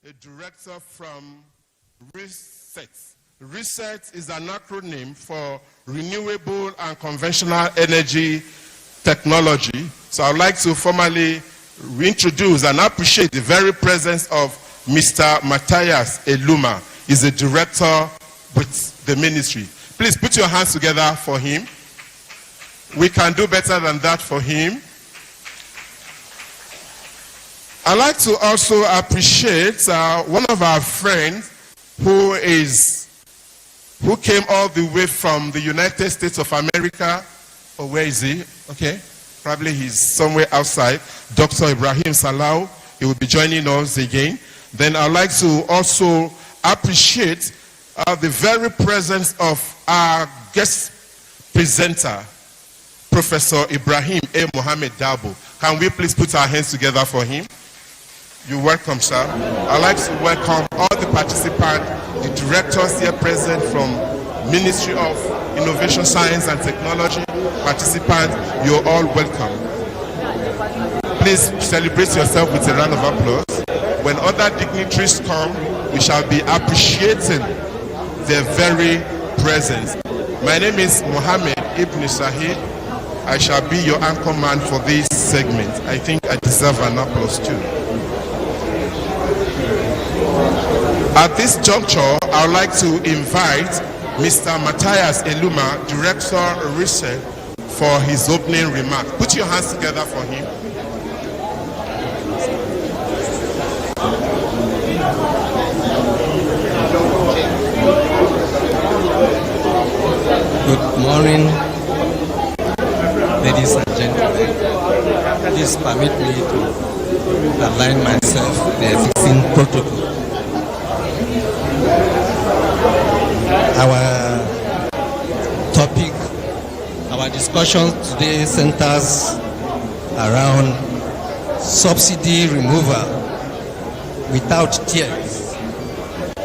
a director from RESET. RESET is an acronym for Renewable and Conventional Energy Technology. So I'd like to formally reintroduce and appreciate the very presence of Mr. Matthias Eluma. He's a director with the ministry. Please put your hands together for him. We can do better than that for him. I'd like to also appreciate one of our friends who came all the way from the United States of America. Oh, where is he? Okay, probably he's somewhere outside. Dr. Ibrahim Salau, he will be joining us again. Then I'd like to also appreciate the very presence of our guest presenter, Professor Ibrahim A. Mohammed Dabo. Can we please put our hands together for him? You're welcome, sir. I'd like to welcome all the participants, the directors here present from Ministry of Innovation, Science and Technology. Participants, you're all welcome. Please celebrate yourself with a round of applause. When other dignitaries come, we shall be appreciating their very presence. My name is Mohammed Ibn Sahid. I shall be your anchor man for this segment. I think I deserve an applause too. At this juncture, I would like to invite Mr. Matthias Eluma, Director of Research, for his opening remark. Put your hands together for him. Good morning, ladies and gentlemen. Please permit me to align myself with the existing protocol. Our topic, our discussion today centers around subsidy removal without tears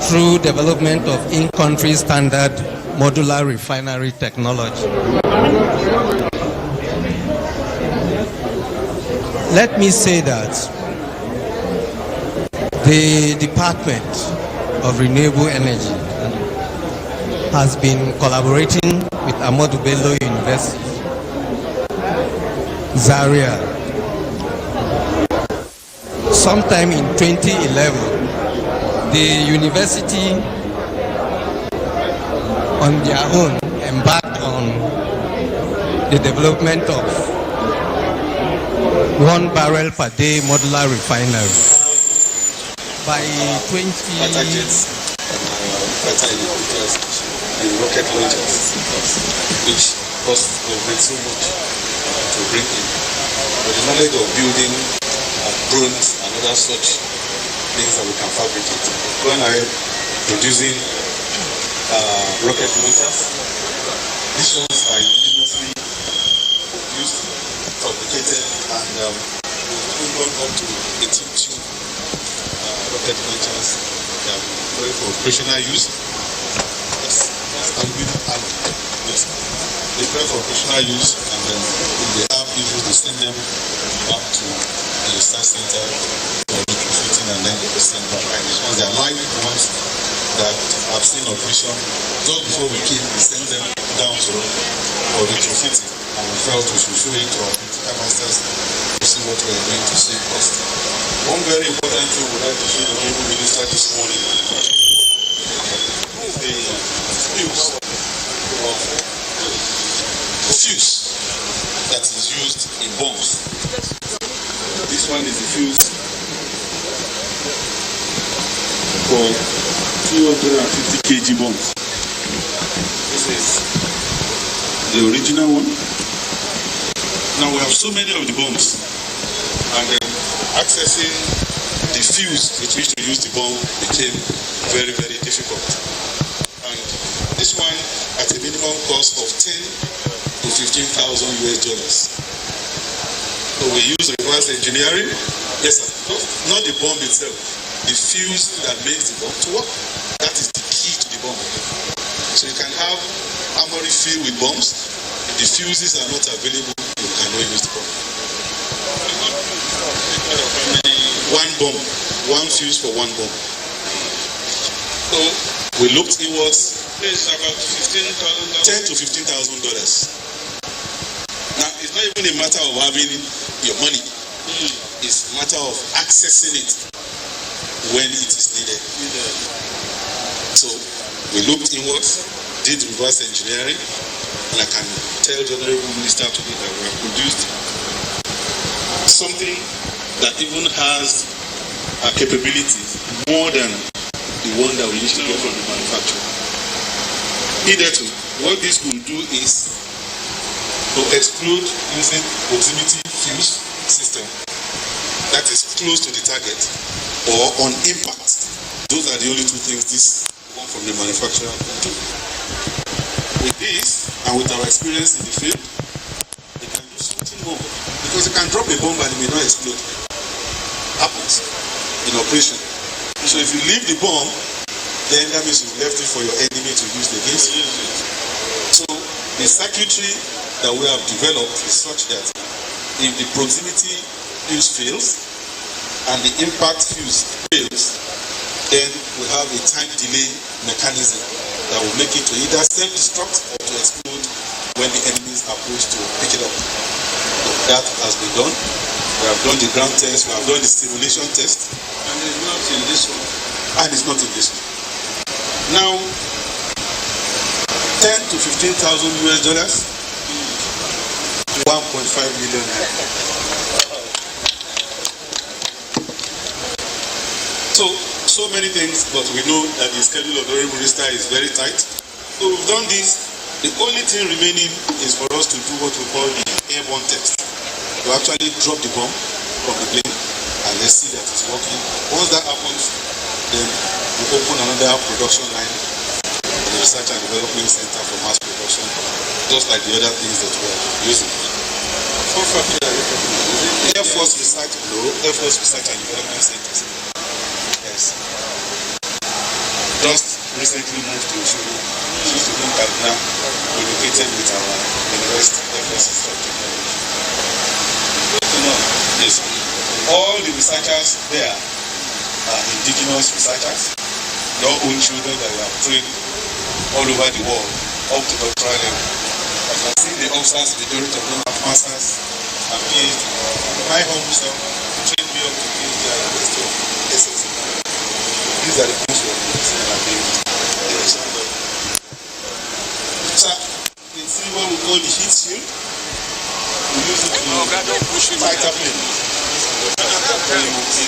through development of in-country standard modular refinery technology. Let me say that the Department of Renewable Energy has been collaborating with Ahmadu Bello University, Zaria. Sometime in 2011, the university on their own embarked on the development of 1 barrel per day modular refinery. By 20... and rocket launchers, which cost government so much to bring in. But the knowledge of building drones and other such things that we can fabricate. When I producing rocket launchers, these ones are indigenously used, fabricated, and we've gone up to 82 rocket launchers that are for operational use. And we have the for operational use, and then if they have issues, we send them back to the research center for retrofitting, and then they send back. And these ones, they are live ones that have seen operation. Just before we came, we sent them down to for retrofitting, and we felt we should show it to our critical masters to see what we are going to save cost. One very important thing we'd like to show the Honorable Minister this morning is the fuse that is used in bombs. This one is the fuse for 250 kg bombs. This is the original one. Now we have so many of the bombs, and accessing the fuse with which to use the bomb became very, very difficult. And this one at a minimum cost of $10,000 to $15,000 US. So we use reverse engineering. Yes, sir. Not the bomb itself, the fuse that makes the bomb to work. That is the key to the bomb. So you can have armory filled with bombs. If the fuses are not available, you cannot use the bomb. One bomb one fuse for one bomb. So we looked inwards. It's about $10,000 to $15,000. Now it's not even a matter of having your money. It's a matter of accessing it when it is needed. So we looked inwards, did reverse engineering, and I can tell the Honorable Minister today that we have produced something that even has a capability more than the one that we used to get from the manufacturer. Hitherto, what this will do is to explode using proximity fuse system that is close to the target or on impact. Those are the only two things this one from the manufacturer will do. With this and with our experience in the field, they can do something more because they can drop a bomb and it may not explode. Happens in operation. So if you leave the bomb, then that means you've left it for your enemy to use against you. So the circuitry that we have developed is such that if the proximity fuse fails and the impact fuse fails, then we have a time delay mechanism that will make it to either self-destruct or to explode when the enemies approach to pick it up. So that has been done. We have done the ground test, we have done the simulation test. And it's not in this one. And it's not in this one. Now, 10 to 15,000 US dollars, 1.5 million. So many things, but we know that the schedule of the Honorable Minister is very tight. So we've done this. The only thing remaining is for us to do what we call the airborne test. To actually drop the bomb from the plane and let's see that it's working. Once that happens, then we open another production line in the Research and Development Center for mass production, just like the other things that we are using. Air Force Research and Development Centers. Yes. Just recently moved to Expo. She used to be in Kaduna, relocated with our University Air Force Institute of Technology. Yes. All the researchers there are indigenous researchers, your own children that we have trained all over the world, up to doctoral level. As you can see, the officers, the majority of them have masters and PhD. My home self trained me up to PhD at the University of Essex. These are the ones who are using and have been so, you can see what we call the heat shield. We use it to fight up in. We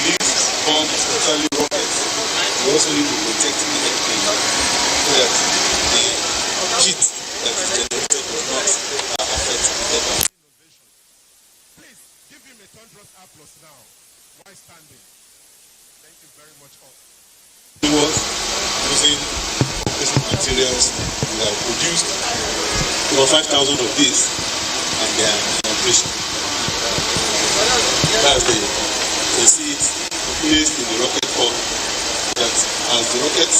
leave bombs, especially rockets. We also need to protect the airplane so that the heat that is generated does not affect the airplane. Please give him a thunderous applause now. Why standing? Thank you very much all. Using materials, we have produced over 5,000 of these and they are in operation. That's you see it placed in the rocket pump that as the rockets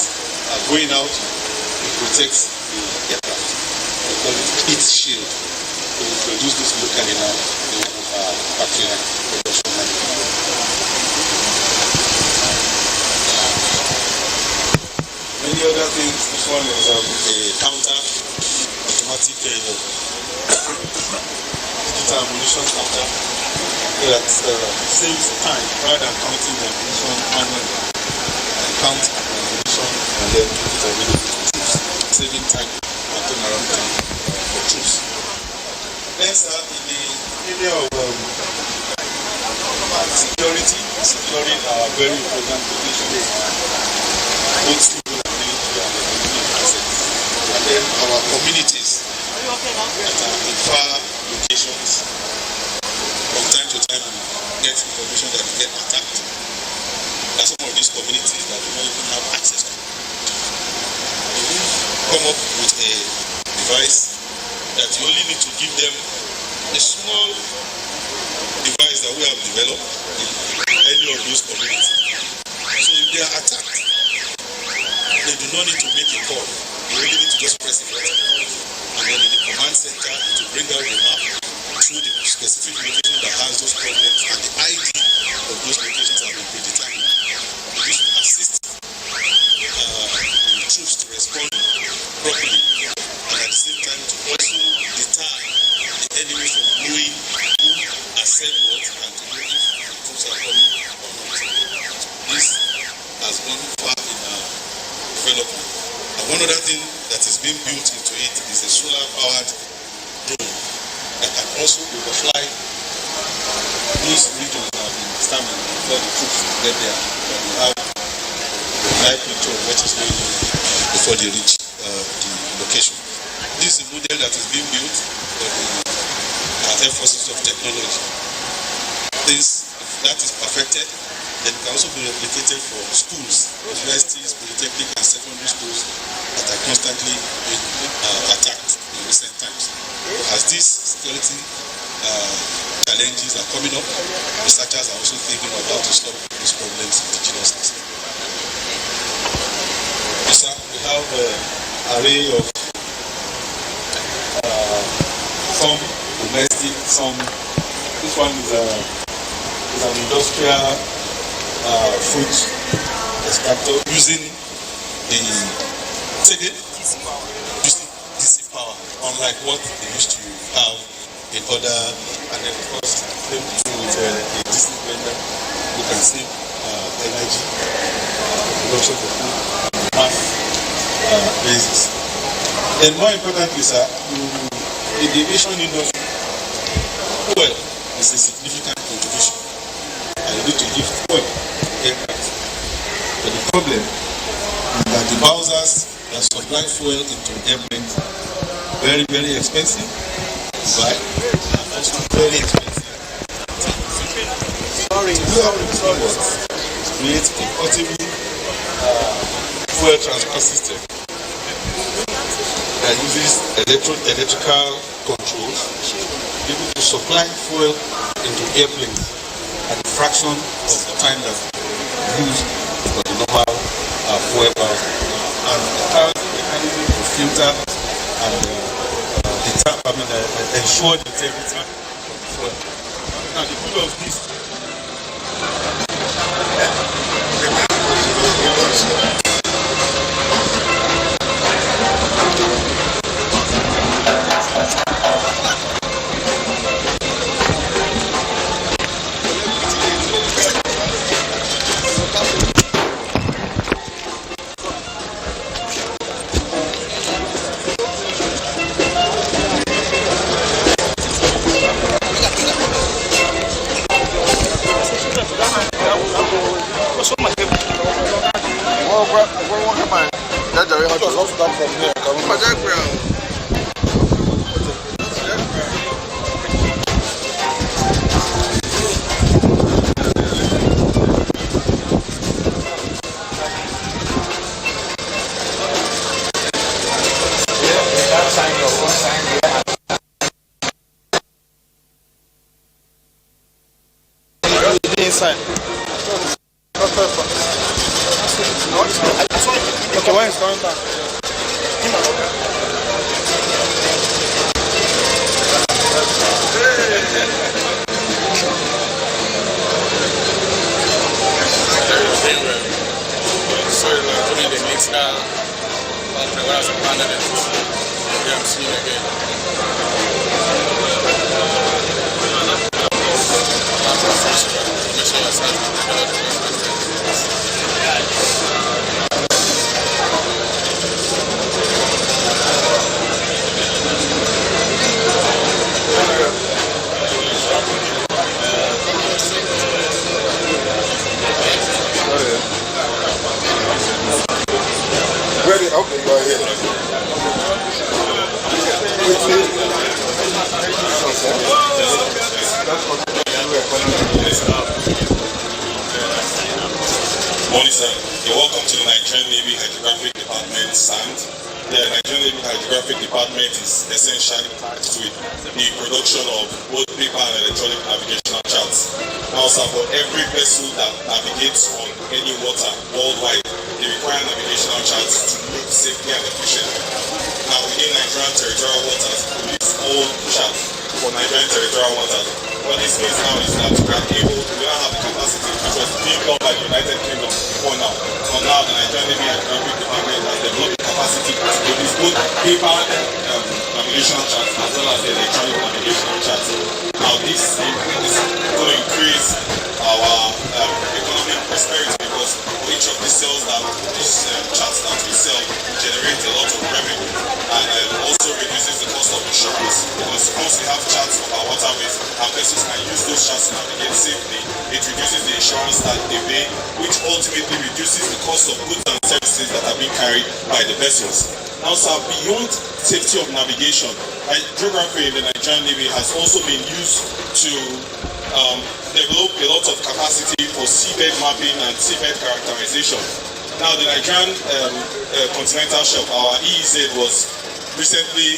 are going out, it protects the aircraft. We call it heat shield. So we produce this locally now in one of our factory production line. Many other things. This one is a counter automatic digital ammunition counter that saves time rather than counting the ammunition manually. Count ammunition and then put it available to troops, saving time and turnaround time for troops. Next, in the area of security, securing our very important positions, both civil and military and economic assets, and then our communities that are in far locations. From time to time, we get information that they get attacked. There are some of these communities that do not even have access to. We come up with a device that you only need to give them a small device that we have developed in any of those communities. So if they are attacked, they do not need to make a call. They only need to just press a button. And then in the command center, it will bring out the map through the specific location that has those problems, and the ID of those locations have been predetermined. gone far in development. And one other thing that is being built into it is a solar-powered drone that can also overfly those regions that have been established before the troops get there. But we have a live picture of what is going on before they reach the location. This is a model that is being built for the Air Forces of Technology. If that is perfected, then it can also be replicated for schools, universities, polytechnic and secondary schools that are constantly being attacked in recent times. As these security challenges are coming up, researchers are also thinking about how to stop these problems indigenously. Yes, sir, we have an array of some domestic, some. This one is an industrial fruit extractor using the DC power, unlike what they used to have in other, and then of course same thing with a DC blender. You can save energy production for food mass basis. And more importantly, sir, in the aviation industry, fuel is a significant contribution. And you need to give fuel to aircraft. But the problem is that the Bowsers that supply fuel into airplanes very, very expensive to buy and also very expensive. Create a portable fuel transport system that uses electrical controls able to supply fuel into airplanes at a fraction of the time that used for the normal fuel power. And it has a mechanism to filter and ensure the integrity of the fuel. Now the good of this inside. Okay, when it's coming back. Sorry, put in the mix now. When I was a partner, I'm seeing again. Ready? Okay, go ahead. Morning, sir. You're welcome to the Nigerian Navy Hydrographic Department stand. The Nigerian Navy Hydrographic Department is essentially tasked with the production of both paper and electronic navigational charts. Now, sir, for every vessel that navigates on any water worldwide, they require navigational charts to move safely and efficiently. Now, within Nigerian territorial waters, we use old charts for Nigerian territorial waters. What this means now is that we don't have the capacity, which was being done by the United Kingdom before now. So now the Nigerian Navy Hydrographic Department has developed the capacity to produce both paper navigational charts as well as the electronic navigational charts. Now this is going to increase our economic prosperity because for each of these cells to navigate safely. It reduces the insurance that they pay, which ultimately reduces the cost of goods and services that are being carried by the vessels. Now, sir, beyond safety of navigation, hydrography in the Nigerian Navy has also been used to develop a lot of capacity for seabed mapping and seabed characterization. Now, the Nigerian continental shelf, our EEZ, was recently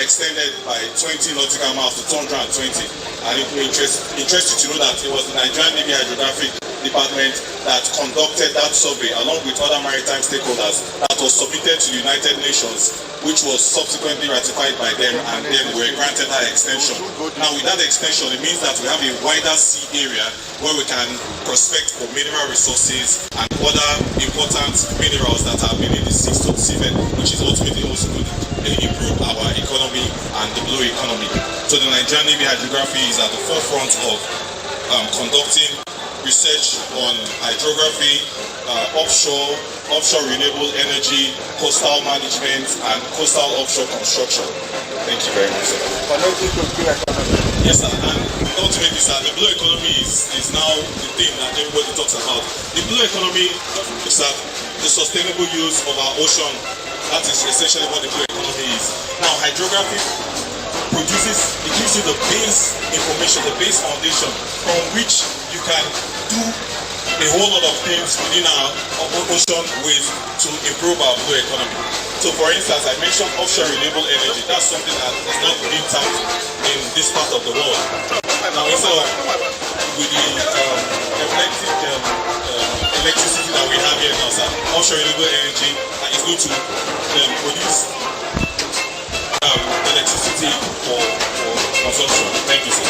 extended by 20 nautical miles to 220, and it will interest you to know that it was the Nigerian Navy Hydrographic Department that conducted that survey along with other maritime stakeholders that was submitted to the United Nations, which was subsequently ratified by them, and then we were granted that extension. Now, with that extension, it means that we have a wider sea area where we can prospect for mineral resources and other important minerals that are beneath the seabed, which is ultimately also going to improve our economy and the blue economy. So the Nigerian Navy Hydrography is at the forefront of conducting research on hydrography, offshore renewable energy, coastal management, and coastal offshore construction. Thank you very much, sir. Yes, sir. And ultimately, sir, the blue economy is now the thing that everybody talks about. The blue economy is the sustainable use of our ocean. That is essentially what the blue economy is. Now, hydrography it gives you the base information, the base foundation from which you can do a whole lot of things within our ocean to improve our blue economy. So, for instance, I mentioned offshore renewable energy. That's something that is not being tapped in this part of the world. Now, instead of with the electricity that we have here now, sir, offshore renewable energy is going to produce electricity for consumption. Thank you, sir.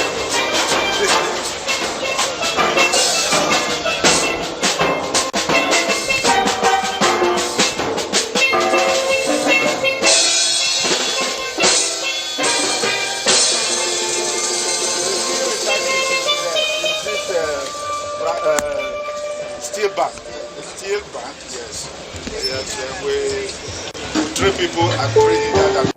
Steel bank, yes. We train people and bring it out and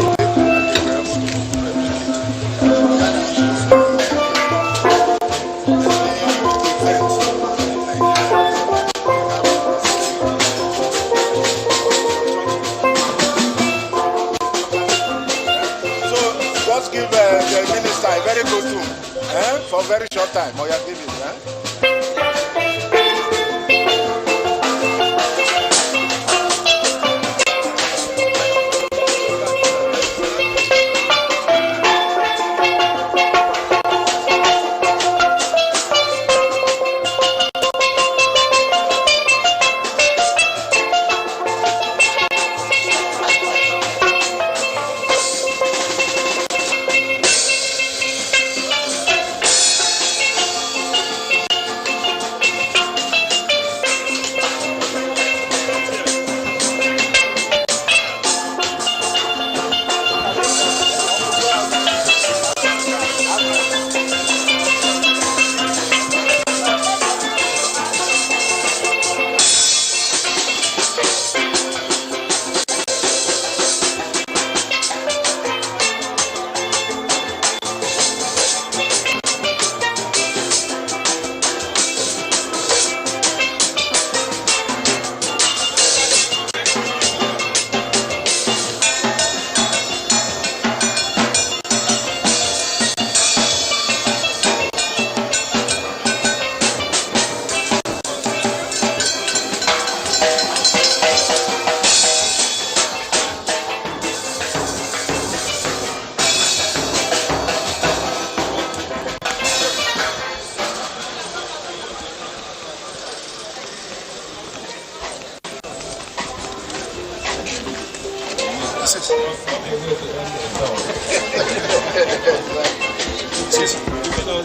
give the minister a very good room for a very short time. Oh, yeah, give it,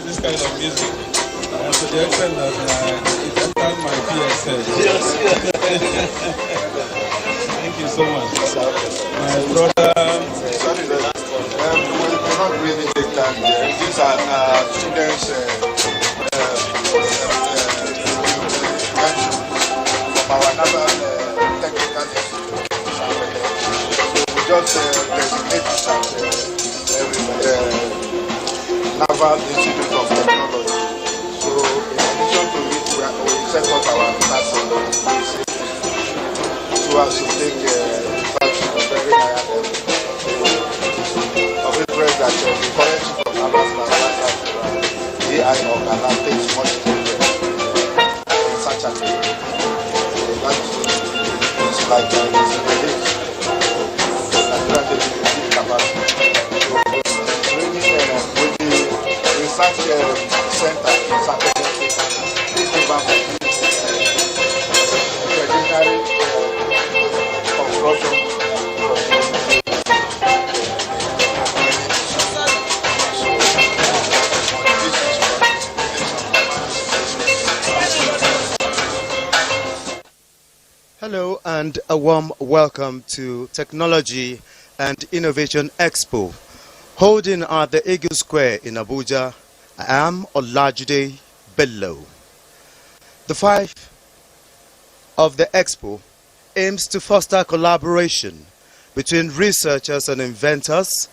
This kind of music, to the extent that it entered my PSL. Thank you so much. My brother. Sorry, the last one. We cannot really take time here. These are students from our naval technical institute. So we just designate this as Naval Institute of Technology. set up our research center so as to take research to a very higher level. Of interest that the current chief of Harvard AI Organa takes much interest in such an area. It's like it's in the list. Nigerian capacity. With the research center in Saturday, this development veterinary construction. Hello and a warm welcome to Technology and Innovation Expo, holding at the Eagle Square in Abuja. I am Olajide Bello. The 5 of the Expo aims to foster collaboration between researchers and inventors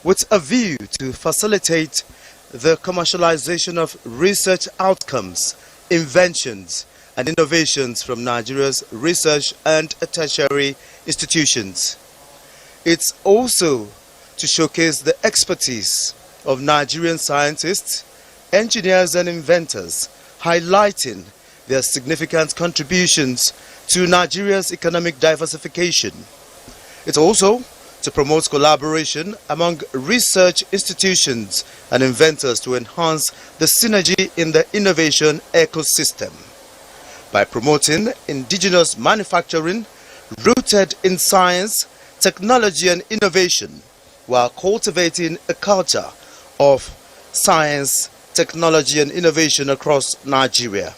with a view to facilitate the commercialization of research outcomes, inventions, and innovations from Nigeria's research and tertiary institutions. It's also to showcase the expertise of Nigerian scientists, engineers, and inventors, highlighting their significant contributions to Nigeria's economic diversification. It's also to promote collaboration among research institutions and inventors to enhance the synergy in the innovation ecosystem. By promoting indigenous manufacturing rooted in science, technology and innovation, while cultivating a culture of science, technology and innovation across Nigeria.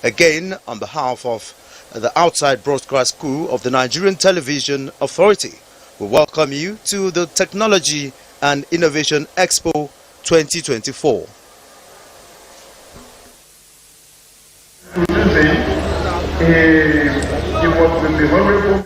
Again, on behalf of the outside broadcast crew of the Nigerian Television Authority, we welcome you to the Technology and Innovation Expo 2024. He was with the Honorable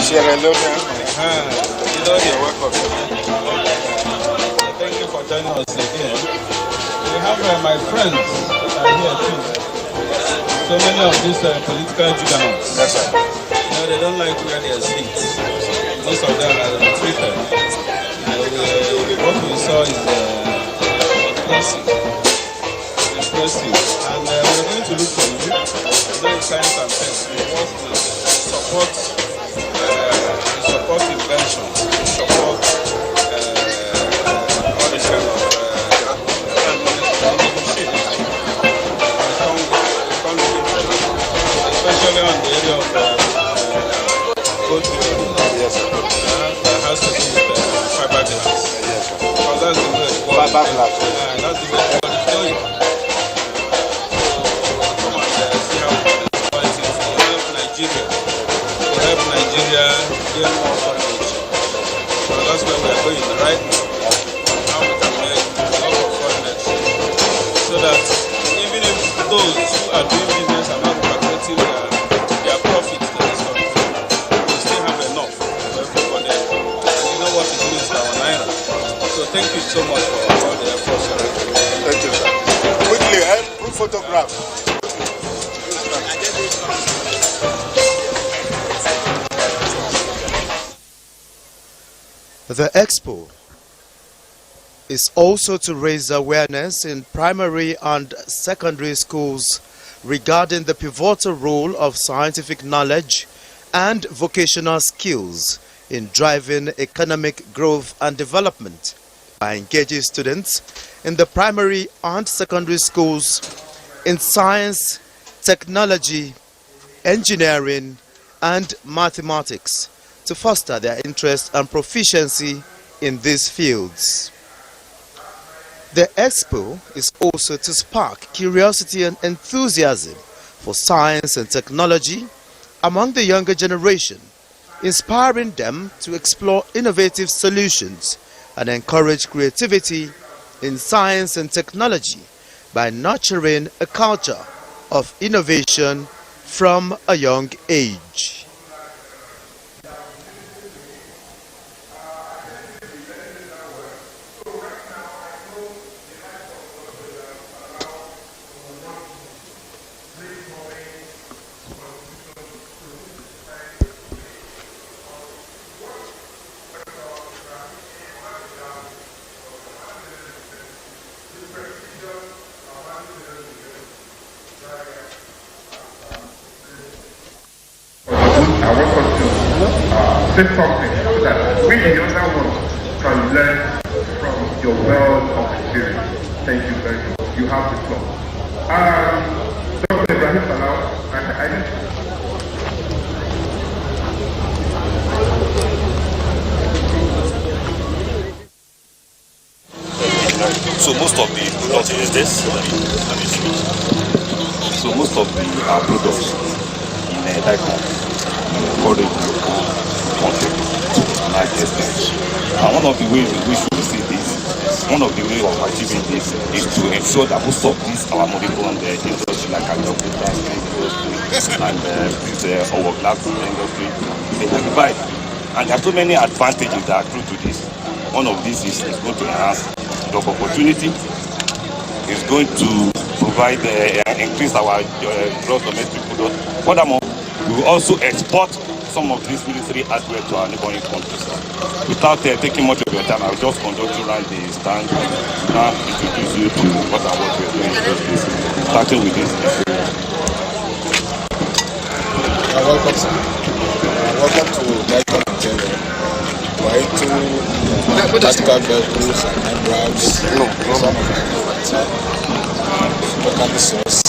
Sierra Leone. Thank you for joining us again. We have my friends that are here too. So many of these political juggernauts. Yes, sir. You know, they don't like where they are seats. Most of them are retreated. What we saw is impressive. And we're going to look for you. Very science and tech. We want to support invention, support all this kind of especially on the area of goat milk. Yes, that has to do with That's last. That's the best I can tell you. Come and see how it is to help Nigeria. To help Nigeria get more courage. So that's where we are going right now. How we can make a lot of progress. So that even if those who are doing business are not protecting their profits in this country, we still have enough for everybody. And you know what it means to our naira. So thank you so much for all the efforts. Thank you, sir. Quickly, group photograph. The Expo is also to raise awareness in primary and secondary schools regarding the pivotal role of scientific knowledge and vocational skills in driving economic growth and development by engaging students in the primary and secondary schools in science, technology, engineering, and mathematics to foster their interest and proficiency in these fields. The Expo is also to spark curiosity and enthusiasm for science and technology among the younger generation, inspiring them to explore innovative solutions and encourage creativity in science and technology by nurturing a culture of innovation from a young age. I want us to say something so that we, the other ones, can learn from your wealth of experience. Thank you very much. You have the floor. Dr. Ibrahim Salau, So most of the products is this. So most of the products in like foreign country, United States. And one of the ways in which we see this, one of the ways of achieving this is to ensure that most of these our modern industry like agriculture industry and this our glass industry, they have divided. And there are so many advantages that accrue to this. One of these is going to enhance job opportunity. It's going to provide increase our gross domestic product. Furthermore, we will also export some of these military hardware to our neighboring countries. Without taking much of your time, I'll just conduct you around the stand and now introduce you to what we're doing in this place. Starting with this. Welcome, sir. Welcome to Nigerian. We're into tactical vehicles and eyebrows. No, some of them locally sourced.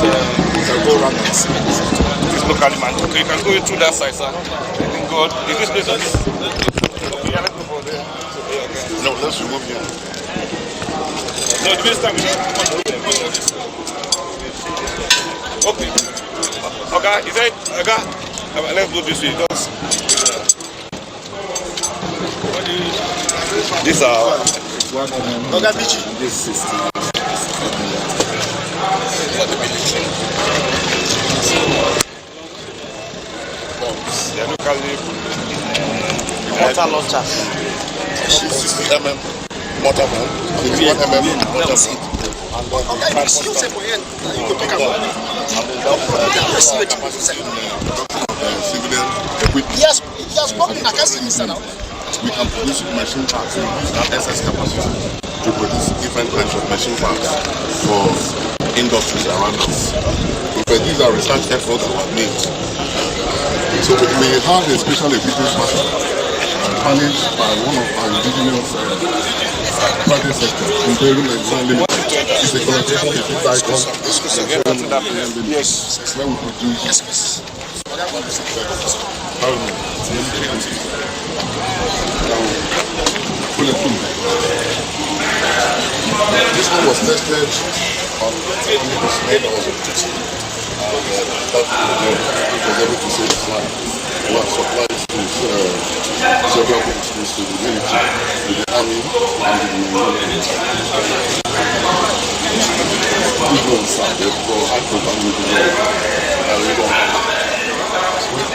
You can go around and see. This locally man. Okay, you can go through that side, sir. Thank God. Is this place? Okay, let's go for there. No, let's remove him. No, the best time we need to okay. Okay, is that okay? Let's go this way. These are this 60. For the military. Bombs. They are locally Mortar launchers. 60mm mortar bomb. 51mm mortar bomb. And then civilian equipment. Yes, spoken. I can't see Mr. now. We can produce machine parts. We use that excess capacity to produce different kinds of machine parts for industries around us. But these are research efforts that were made. So we have a special equipment master managed by one of our indigenous private sector, Imperial Nigerian Limited. It's a collaboration between Dicom and Nigerian Limited. Yes. Where we produce this one was tested on the snake that was a pity, and that was able to save its life. We have supplied to several countries, to the military, to the army, and to the military. These ones are there for high-contaminated water, and we don't have it.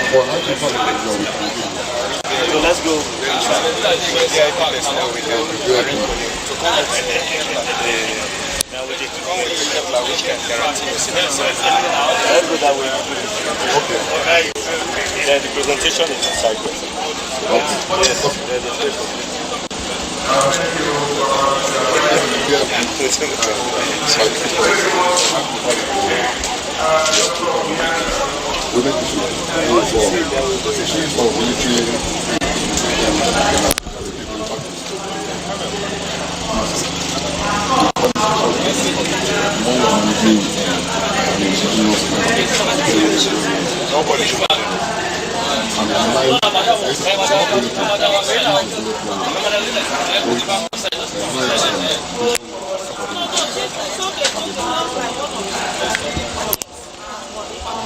For high-contaminated water, So let's go. Now we take which can guarantee let's go that way. okay. Then the presentation is inside. Yes, there's a paper. We make this for military.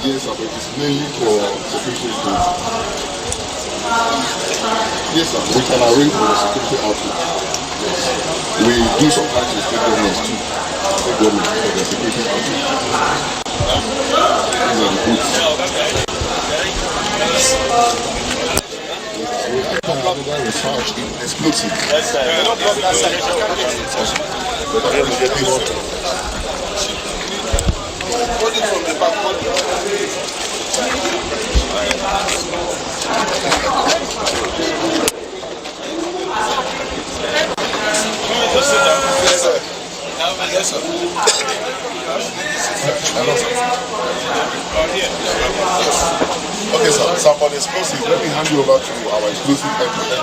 Yes, but it's mainly for security reasons. Yes, sir, we can arrange for the security outfit. Yes. We do sometimes with state governments too. State government for the security outfit. These are the goods. Research in explosive. From the back. Yes, sir. Okay, sir. So for the explosive, let me hand you over to our exclusive expert.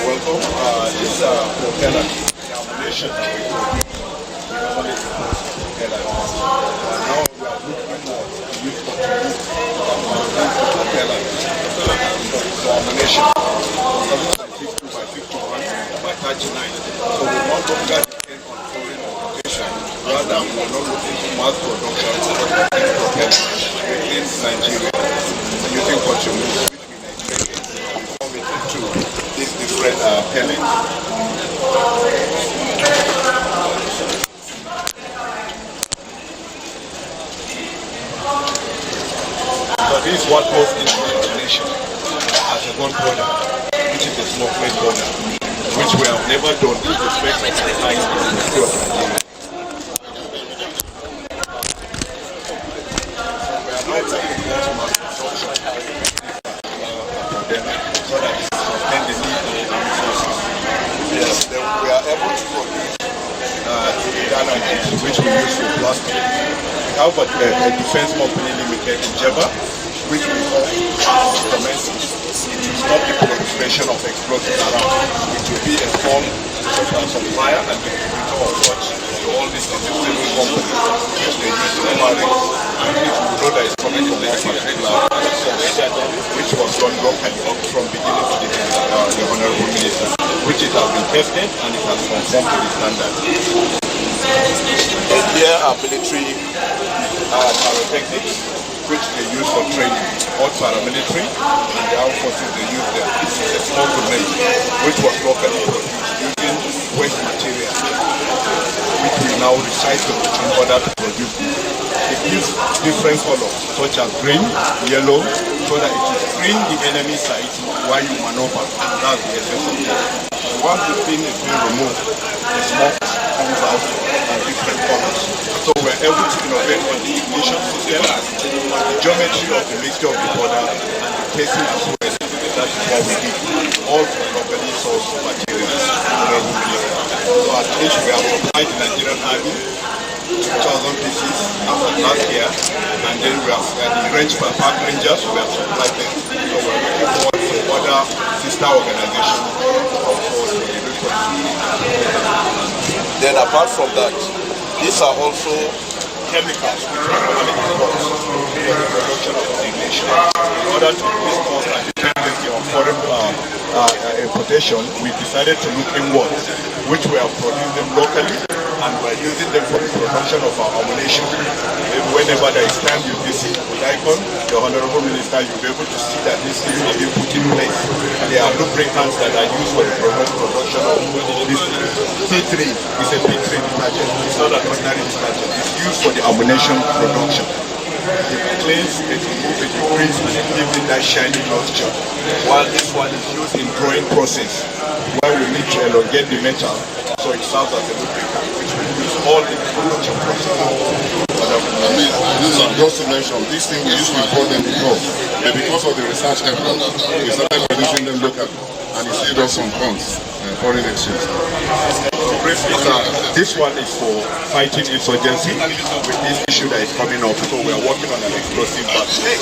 Welcome. This propeller, the ammunition now we are looking more to use propeller for ammunition. 50 by 51 by 39. So we no longer depend on foreign occupation. Rather, we are not looking to mass production of propeller within Nigeria using consumables. These different pellets. So this is what goes into the ammunition as a gun powder, which is a smokeless powder, which we have never done with respect to the nice industry of Nigeria. We are not taking the mass production so that it sustain the need of resources. Yes, then we are able to produce dynamite, which we use for plastic. We have a defense company limited in Jeba, which we commence. It will stop the proliferation of explosives around. It will be a strong supplier and distributor of such to all these industrial companies, which they use in MRA. And if you know that it's coming from that particular source, which was done locally up from beginning to the end, the Honorable Minister, which it has been tested and it has conformed to the standard. Here are military pyrotechnics, which they use for training, all paramilitary and the armed forces they use them. This is a small grenade, which was locally produced using waste material, which we now recycle in order to produce it. It gives different colors, such as green, yellow, so that it will screen the enemy sight while you maneuver. That's the essence of it. once the pin is being removed, the smoke comes out in different colors. So we're able to innovate on the ignition system, the geometry of the mixture of the powder, and the casing as well. That is what we did. All from locally sourced materials. So at least we have supplied the Nigerian Army 2,000 pieces as of last year, and then we have the range for park rangers, we have supplied them. So we're looking forward to other sister organizations also to be able to see. Then apart from that, these are also chemicals which are normally used for the production of ignition. In order to increase cost and dependency on foreign importation, we decided to look inward, which we have produced them locally, and we're using them for the production of our ammunition. Whenever there is time you visit with ICON, the Honorable Minister, you'll be able to see that these things are being put in place. They are lubricants that are used for the production of this P3. It's a P3 detergent. It's not an ordinary detergent. It's used for the ammunition production. It cleans, it removes, it increases, and it gives it that shiny luster. While this one is used in drawing process, where we need to elongate the metal, so it serves as a lubricant, which we use all in the production process. Just to mention, these things we used to import them before, but because of the research effort, we started producing them locally, and it saved us some funds, foreign exchange. This one is for fighting insurgency with this issue that is coming up. So we are working on an explosive battery.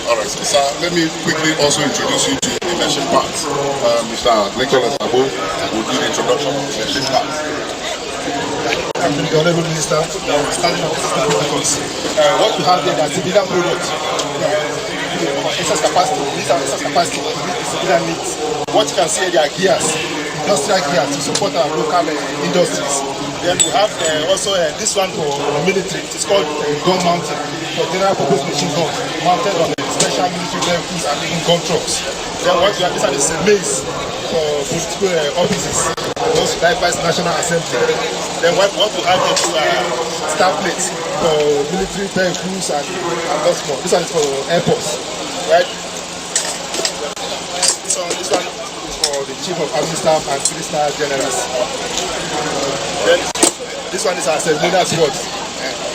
Alright, sir, let me quickly also introduce you to the immersion part. Mr. Nicholas Abo will do the introduction of the immersion part. The Honorable Minister, standing on system protocols. What we have here is a civilian product. Excess capacity, these are excess capacity, civilian needs. What you can see here are gears, industrial gears to support our local industries. Then we have also this one for military. It's called gun mounting for general purpose machine guns mounted on special military vehicles and even gun trucks. Then what we have, this one is a mace for political offices, those bypass National Assembly. Then what we have is star plates for military vehicles and lots more. This one is for airports, right? This one is for the Chief of Army Staff and 3-star generals. Then this one is our ceremonial swords.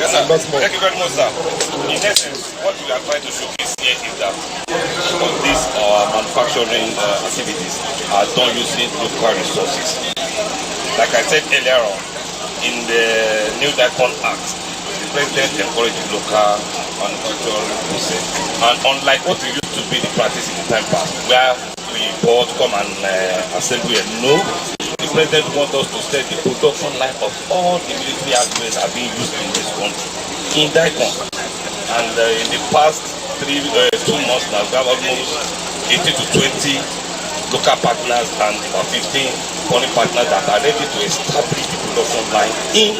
Yes, sir. Lots more. Thank you very much, sir. In essence, what we are trying to showcase here is that these manufacturing activities are done using local resources. Like I said earlier on, in the New Daikon Act, the President encouraged local manufacturing process. And unlike what we used to be the practice in the time past, where we import, come and assemble and no, the President wants us to set the production line of all the military hardware that are being used in this country in Daikon. And in the past 2 months now, we have almost 18 to 20 local partners and about 15 foreign partners that are ready to establish the production line in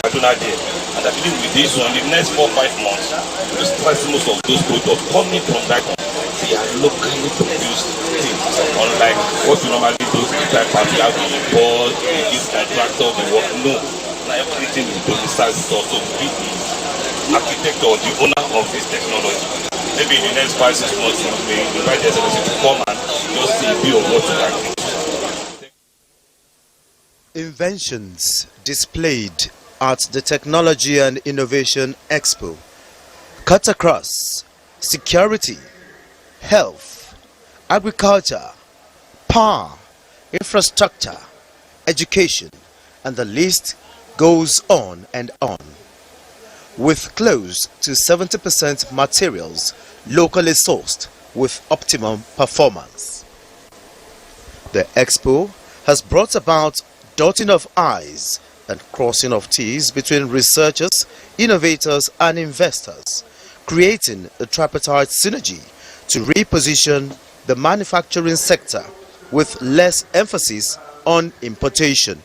Kaduna there. And I believe with this one, in the next 4 or 5 months, we will start most of those products coming from Daikon. They are locally produced things, unlike what we normally do in the time party, how we import, we give contractor, we work. No, now everything we do is also be the architect or the owner of this technology. Maybe in the next 5 or 6 months, we may invite the SLC to come and just see a bit of what we can do. Inventions displayed at the Technology and Innovation Expo cut across security, health, agriculture, power, infrastructure, education, and the list goes on and on. With close to 70% materials locally sourced with optimum performance. The Expo has brought about dotting of I's and crossing of T's between researchers, innovators, and investors, creating a tripartite synergy to reposition the manufacturing sector with less emphasis on importation.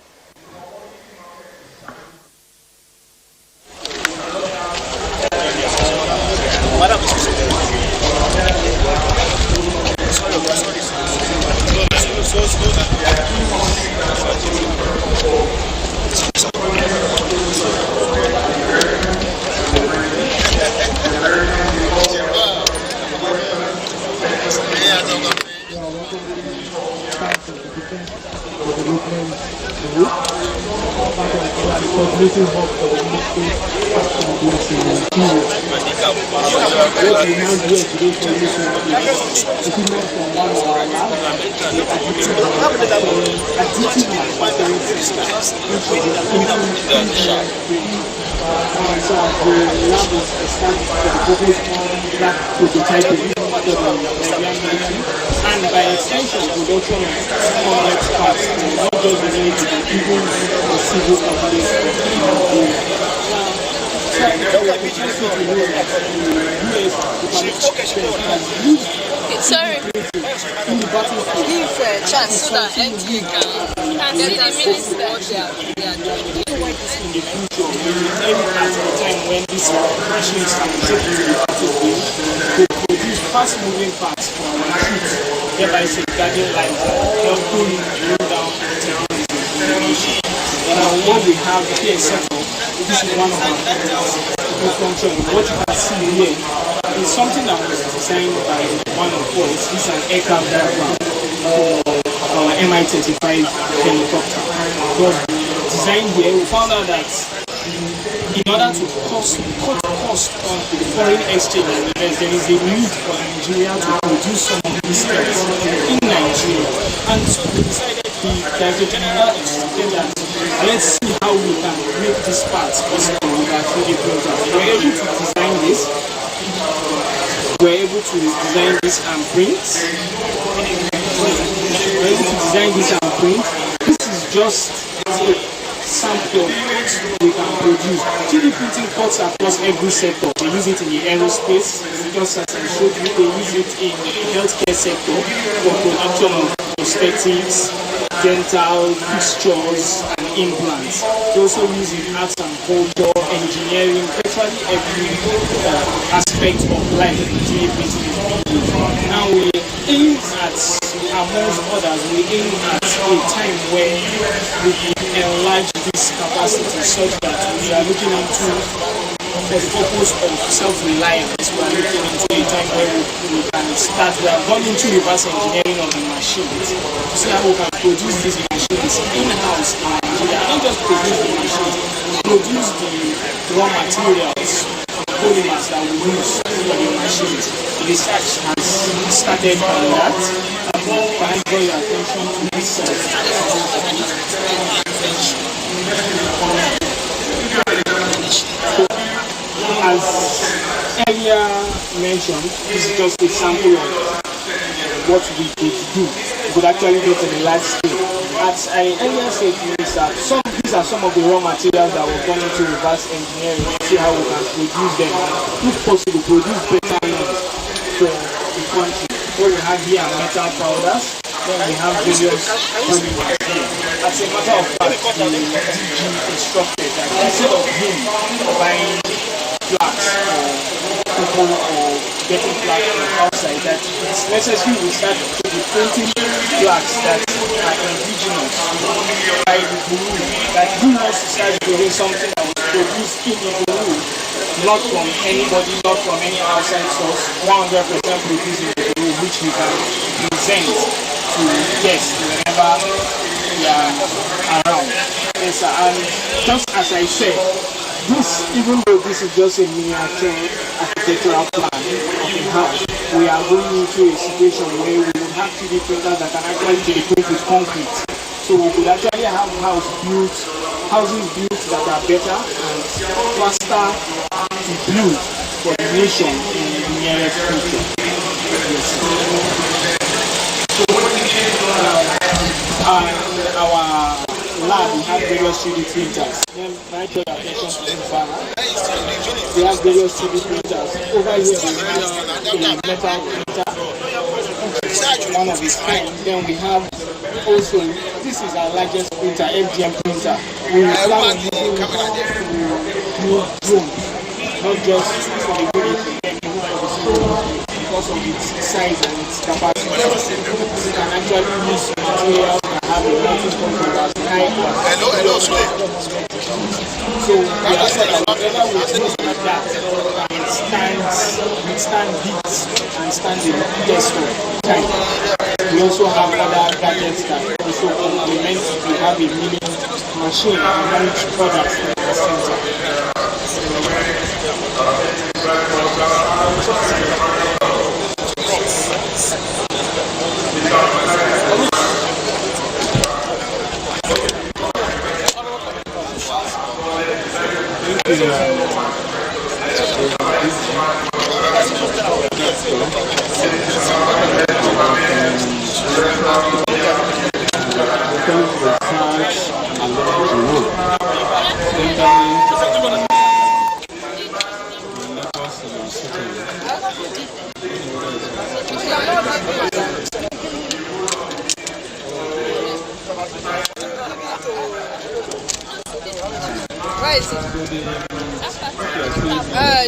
coordinating hub for the Ministry of Sustainability in Nigeria. What we now do today for this equipment from one of our labs, the additive manufacturing systems, which is the so the lab was established for the purpose of that prototyping for the Nigerian military, and by extension, production of complex parts, not just the military, even the civil companies of Nigeria. Sorry, give a chance so that NTA can see the minister. In the future, at the time when these machines can be taken to the battlefield to produce fast-moving parts for our troops, thereby safeguarding lives and helping bring down terrorism. Now, what we have here set up, this is one of our functions. What you can see here is something that was designed by one of us. This is an aircraft diagram for our Mi-35 helicopter. It was designed here. We found out that in order to cut cost on the foreign exchange in the US, there is a need for Nigeria to produce some of these things in Nigeria. And so we decided there's a general expectation that let's see how we can make these parts possible with our 3D printer. We're able to design this. We're able to design this and print. We're able to design this and print. This is just a sample of what we can produce. 3D printing cuts across every sector. They use it in the aerospace, just as I showed you. They use it in the healthcare sector for production of prosthetics, dental fixtures, and implants. They also use it in arts and culture, engineering, virtually every aspect of life. 3D printing is being used. Now we aim at, amongst others, we aim at a time where we enlarge this capacity such that we are looking into, for the purpose of self-reliance, we are looking into a time where we can start, we have gone into reverse engineering of the machines to see how we can produce these machines in-house in Nigeria. Not just produce the machines, produce the raw materials, polymers that we use for the machines. Research has started on that. Can I draw your attention to this? As earlier mentioned, this is just a sample of what we could do. We could actually go to the large scale. As I earlier said, is that these are some of the raw materials that we're going to reverse engineering to see how we can produce them. If possible, produce better ones for the country. What we have here are metal powders. Then we have various polymers here. As a matter of fact, the DG instructed that instead of him buying flags for people or getting flags from outside, that it's necessary we start to be printing flags that are indigenous by the Guru. That who wants to start doing something that was produced in the Guru, not from anybody, not from any outside source, 100% produced in the Guru, which we can present to guests whenever we are around. Yes, and just as I said, this, even though this is just a miniature architectural plan of a house, we are going into a situation where we will have 3D printers that can actually 3D print with concrete. So we could actually have houses built that are better and faster to build for the nation in the nearest future. Yes. And our lab, we have various 3D printers. Then I draw your attention to this banner. We have various 3D printers. Over here we have a metal printer, one of its kind. Then we have also, this is our largest printer, FDM printer. We plan on using it to build drones, not just for the military, because of its size and its capacity. We can actually use materials that have a multi-function as high as so we are sure that whatever we use like that withstand heat and stand the test of time. We also have other gadgets that also complement. We have a mini machine and launch products at the center. Where is it?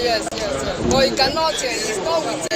Yes. But you cannot, it's not with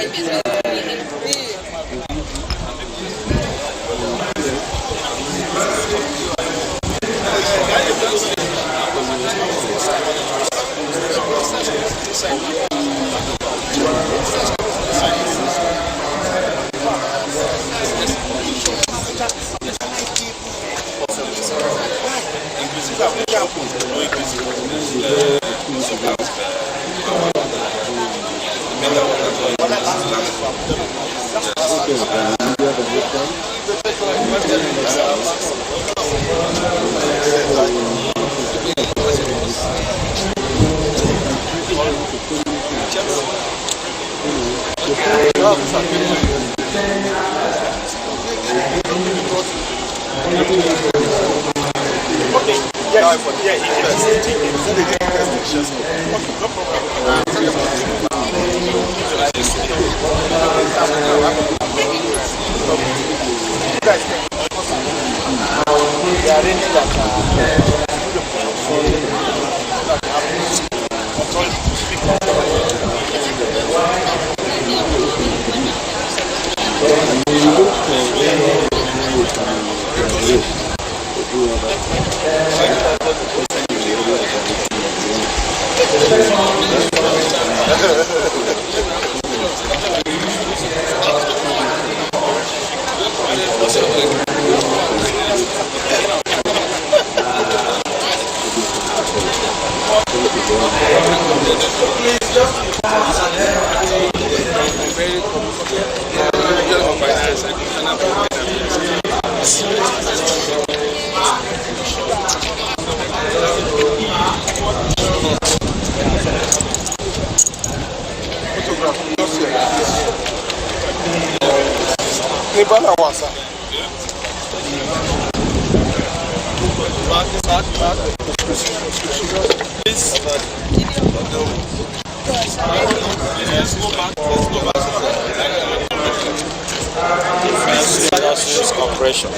Compression.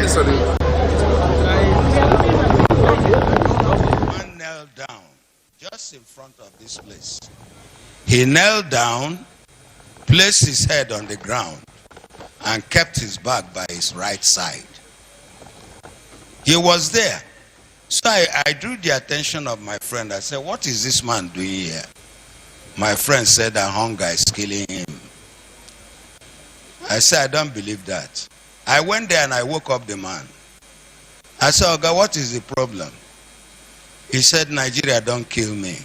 Man knelt down just in front of this place. He knelt down, placed his head on the ground, and kept his back by his right side. He was there. So I drew the attention of my friend. I said, what is this man doing here? My friend said that hunger is killing him. I said, I don't believe that. I went there and I woke up the man. I said, Oga, what is the problem? He said, Nigeria don't kill me.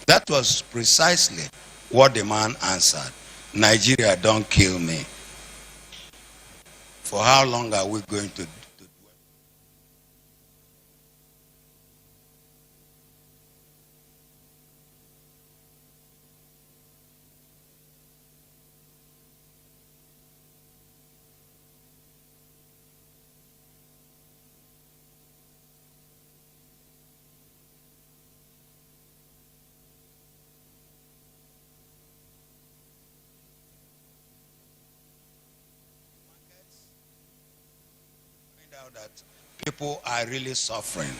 That was precisely what the man answered. Nigeria don't kill me. For how long are we going to do? That people are really suffering.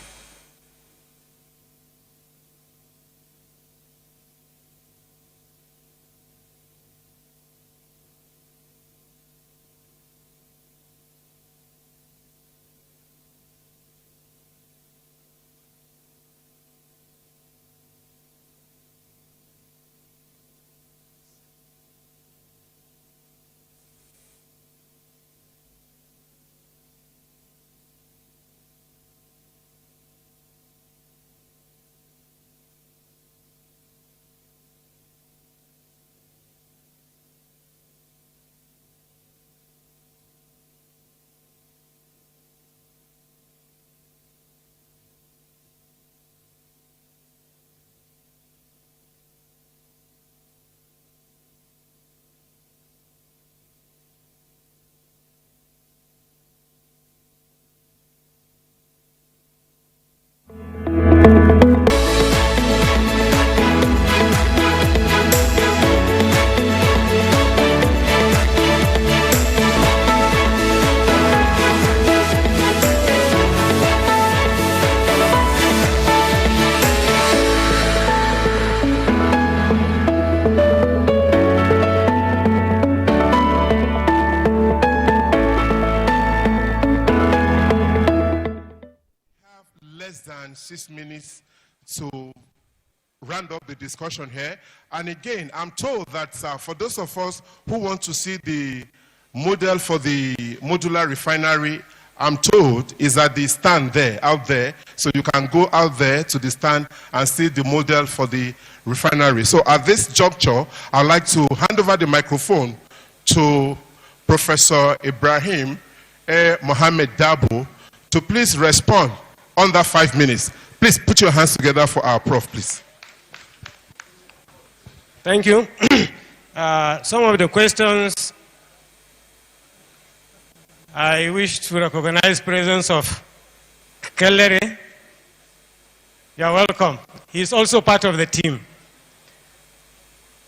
Than 6 minutes to round up the discussion here. And again, I'm told that for those of us who want to see the model for the modular refinery, I'm told is at the stand there, out there. So you can go out there to the stand and see the model for the refinery. So at this juncture, I'd like to hand over the microphone to Professor Ibrahim Mohammed Dabo to please respond under 5 minutes. Please put your hands together for our prof, please. Thank you. Some of the questions, I wish to recognize presence of Kelleri. You're welcome. He's also part of the team.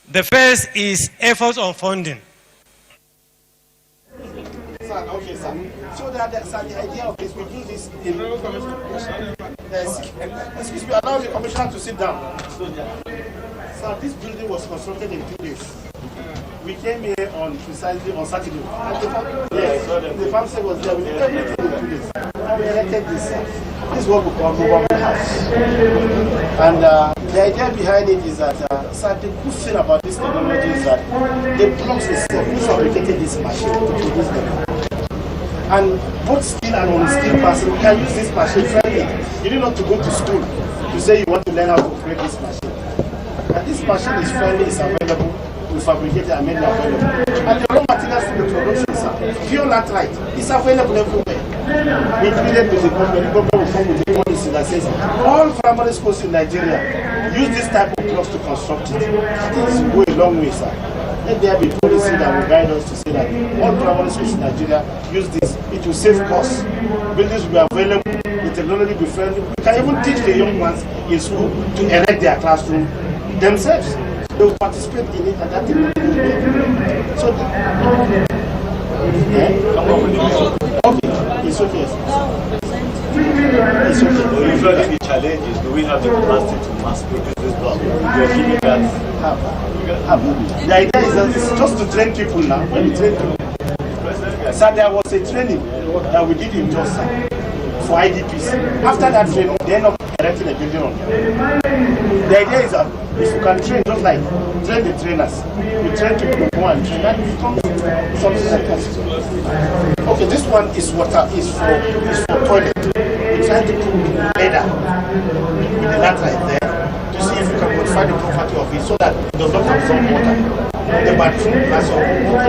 The first is efforts on funding. Okay, sir. So that the idea of this, we do this in... Excuse me, allow the commissioner to sit down. Sir, this building was constructed in 2 days. We came here precisely on Saturday. Yes, the farm sale was there. We did everything in 2 days. And we erected this. This is what we call mobile house. And the idea behind it is that, sir, the good thing about this technology is that the blocks itself, we fabricated this machine to produce them. And both skilled and unskilled person can use this machine freely. You need not to go to school to say you want to learn how to operate this machine. And this machine is friendly, it's available, we fabricate it and make it available. And the raw materials for the production, sir, pure laterite, is available everywhere. Included with the government will come with a policy that says all primary schools in Nigeria use this type of blocks to construct it. This will go a long way, sir. Let there be policy that will guide us to say that all primary schools in Nigeria use this. It will save costs. Buildings will be available. The technology will be friendly. We can even teach the young ones in school to erect their classroom themselves. They will participate in it and that technology will be. So, okay. It's okay. It's okay. But usually the challenge is, do we have the capacity to mass produce this block? You're giving that. The idea is that it's just to train people now. When you train people. So there was a training that we did in Jos for IDPs. After that training, they end up erecting a building on them. The idea is that if you can train, just like train the trainers, you train people to go and train, that becomes something like that. Okay, this one is water, is for toilet. We try to put leather with the latrine there to see if you can modify the property of it so that it does not absorb water. The bathroom has a lot of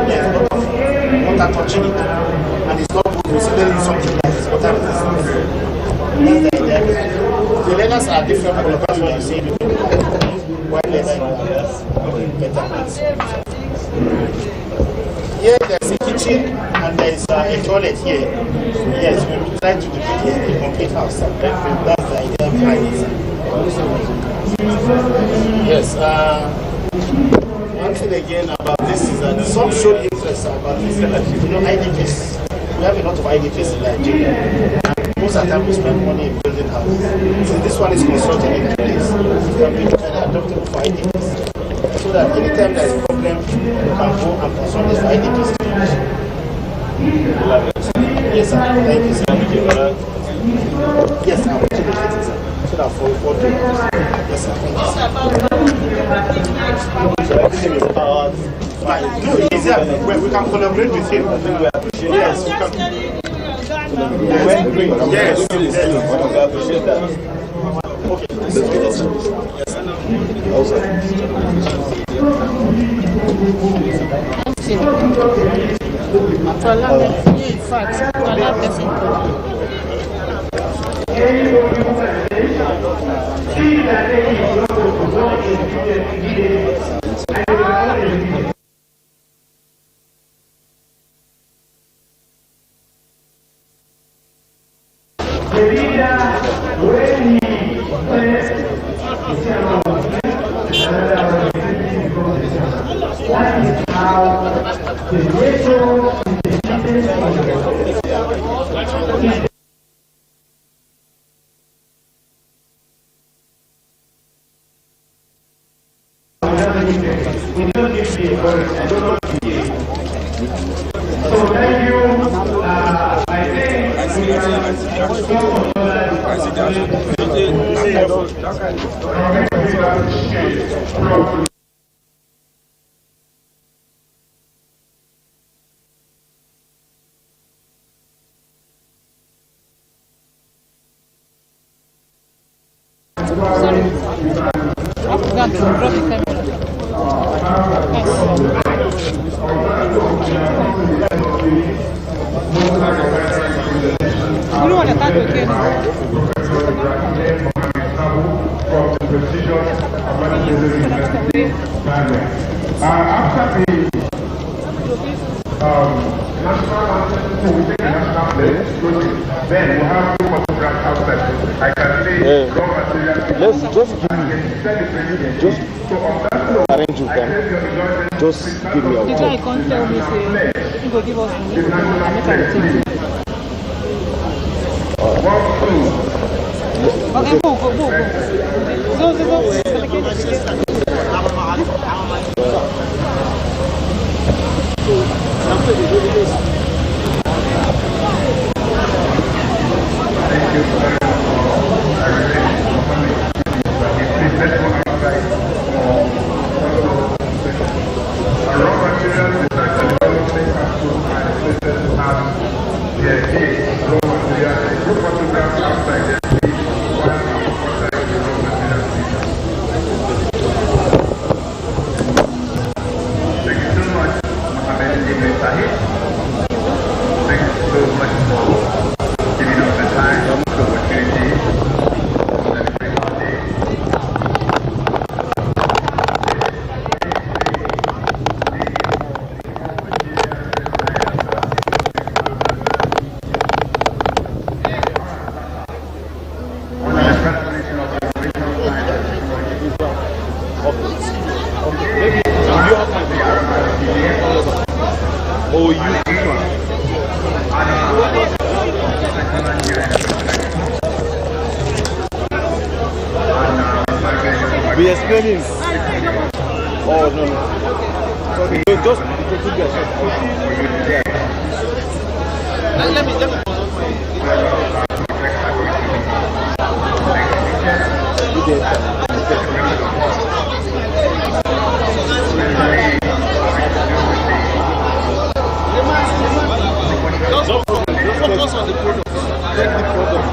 water touching it, and it's not good considering something that is water resistant. That's the idea. The leathers are different from the person you see between the white leather and better ones. Here there's a kitchen and there's a toilet here. Yes, we try to depict a complete house. That's the idea behind it. Yes. One thing again about this is that some showed interest about this. IDPs. We have a lot of IDPs in Nigeria. Most of the time we spend money in building houses. So this one is constructed in place. It can be adaptable for IDPs. So that anytime there is a problem, you can go and construct this for IDPs. Yes, sir. Thank you, sir. Yes, I want to look at it, sir. So that for yes, sir. Thank you, sir. So everything is powered. No, it's here. We can collaborate with him. Yes, we can. Yes, we appreciate that. Okay. To allow them, in fact, to allow person arrange with them. Just give me a the guy can't tell me, say, he will give us money, and make our take it. Okay, go. Go. Be explaining. Oh, no. Okay, just keep yourself. Yeah. Let me focus on the product. Take the product.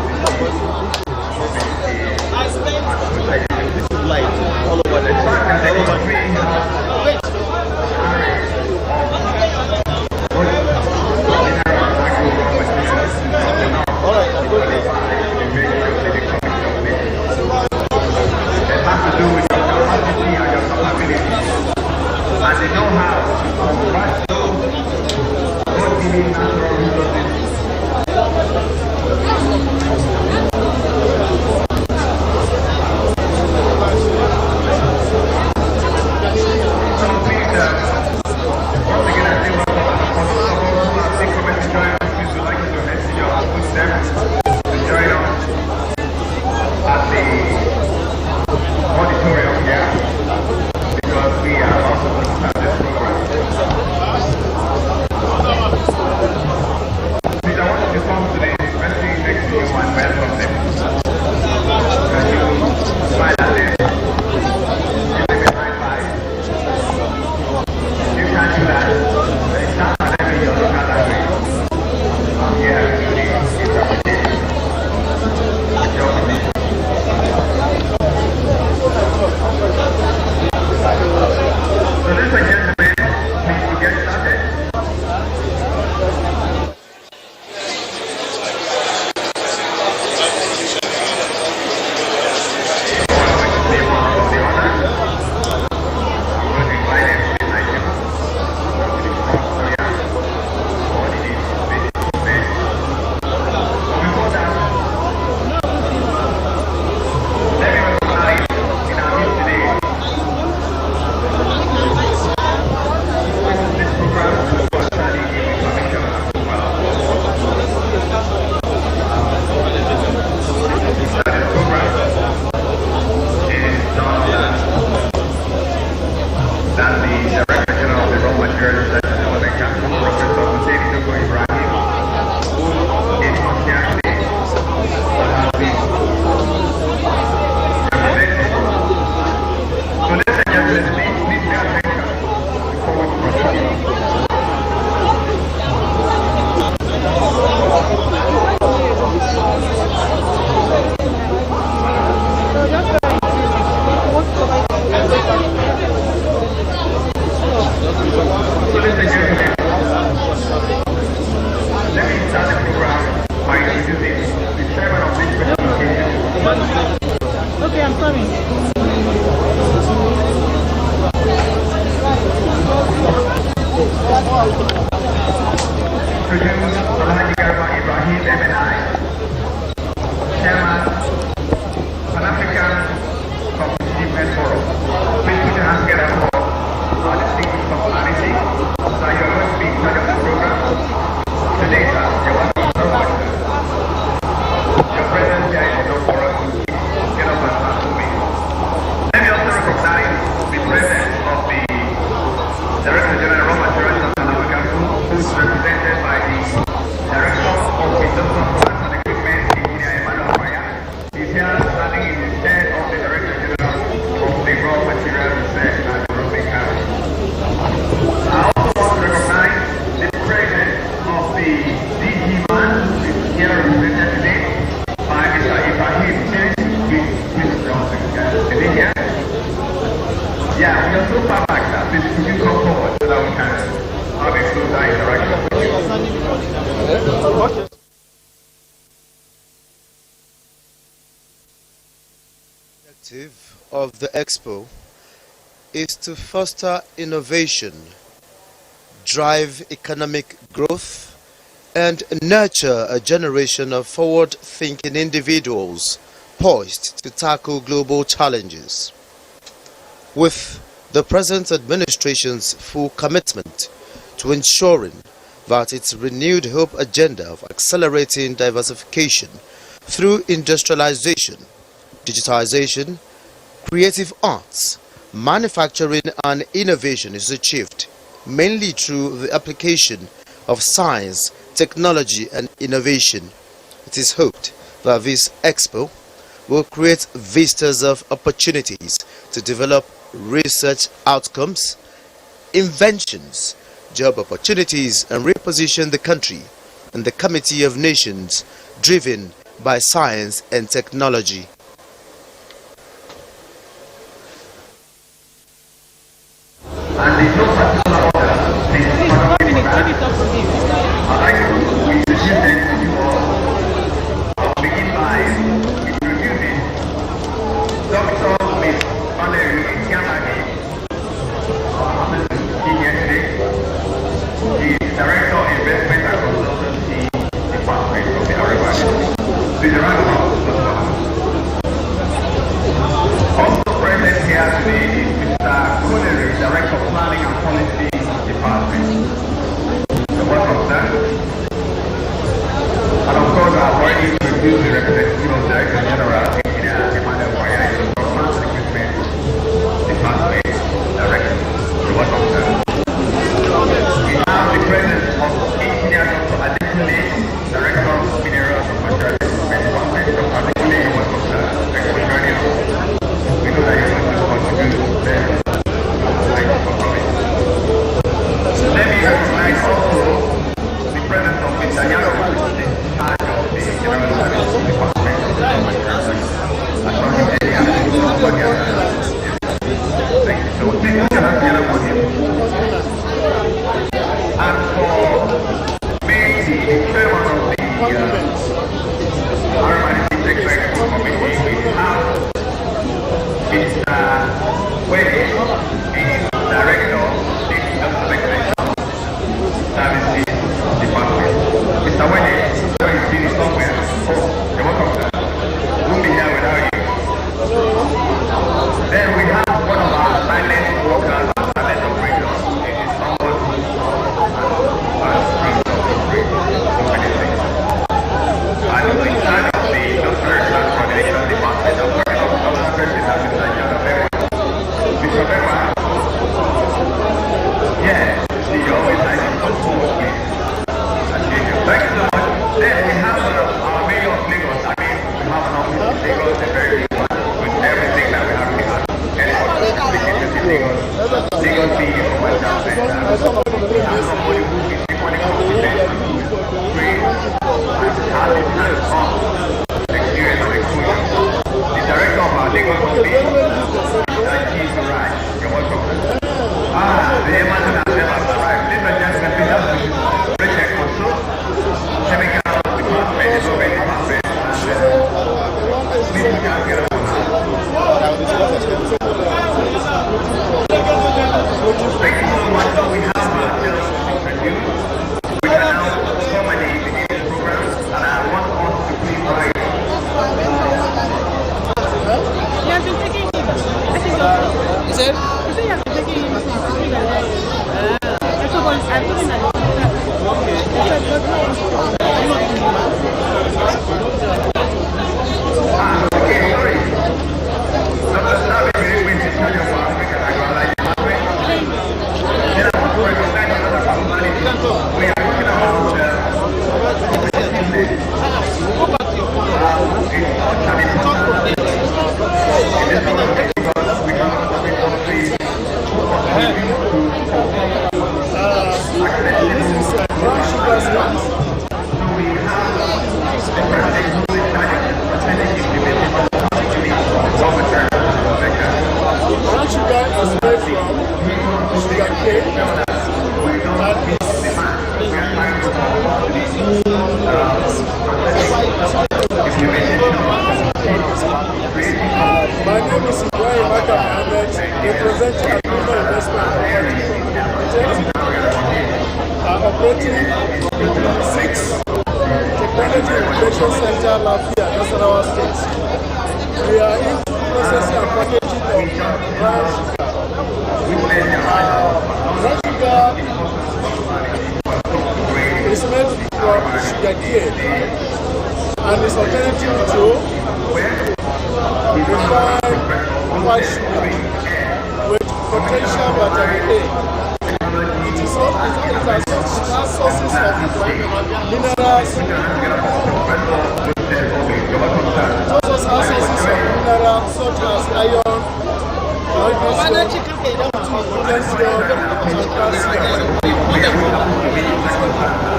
This is light all over the Wait. All right, I'm going to It has to do with your capacity and your capability. And the know-how of rational, God-given natural resources. Of the Expo is to foster innovation, drive economic growth, and nurture a generation of forward-thinking individuals poised to tackle global challenges. With the present administration's full commitment to ensuring that its renewed hope agenda of accelerating diversification through industrialization, digitization, creative arts, manufacturing and innovation is achieved mainly through the application of science, technology and innovation. It is hoped that this expo will create vistas of opportunities to develop research outcomes, inventions, job opportunities and reposition the country in the Committee of Nations driven by science and technology. And its alternative to refined white sugar with potential vitamin A. It has sources of minerals. It also has sources of minerals such as iron, magnesium, potassium, and calcium.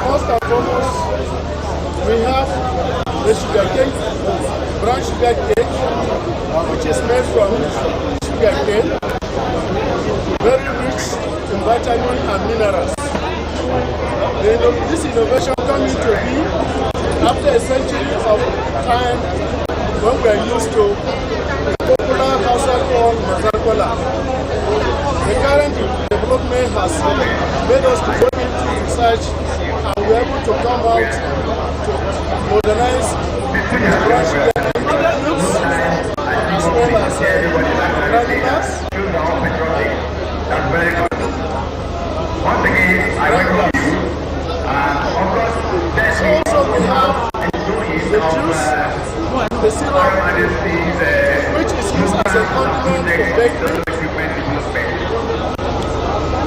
First and foremost, we have the sugar cake, brown sugar cake, which is made from sugar cane, very rich in vitamin and minerals. This innovation came into being after a century of time when we are used to the popular household called mazarkola. The current development has made us to go into research and we are able to come out to modernize the brown sugar cakes as well as granulars. Also we have the juice, the syrup, which is used as a condiment for baking.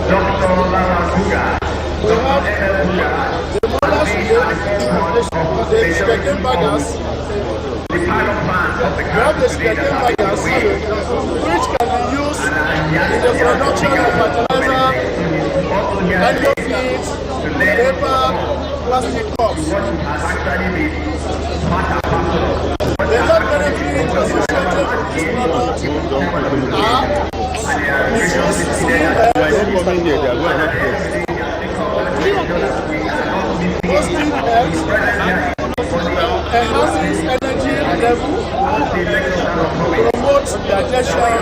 We have the molar sugar, the sugarcane baggers. We have the sugarcane baggers, which can be used in the production of fertilizer, animal feeds, paper, plastic cups. The health benefits associated with this product are reduced skin health, positive health, enhances energy level, promotes digestion,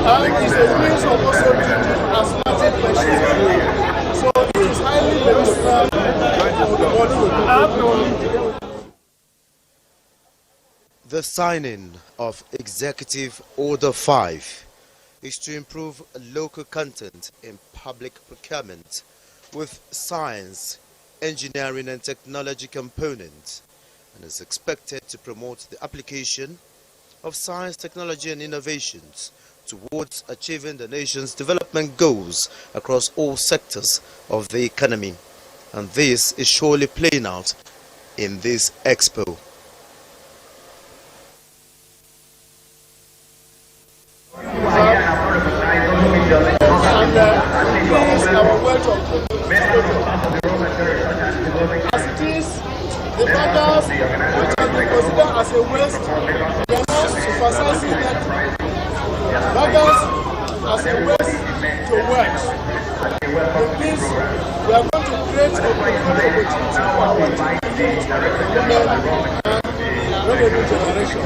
and is a means of also treating asthmatic patients. So it is highly medicinal for the body. The signing of Executive Order 5 is to improve local content in public procurement with science, engineering and technology components, and is expected to promote the application of science, technology and innovations towards achieving the nation's development goals across all sectors of the economy. And this is surely playing out in this expo. Our wealth of as it is, the baggers, which has been considered as a waste, we are now emphasizing that baggers as a waste to wealth. With this, we are going to create a opportunity for our women and revenue generation.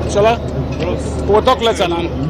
Shala? We'll talk later now.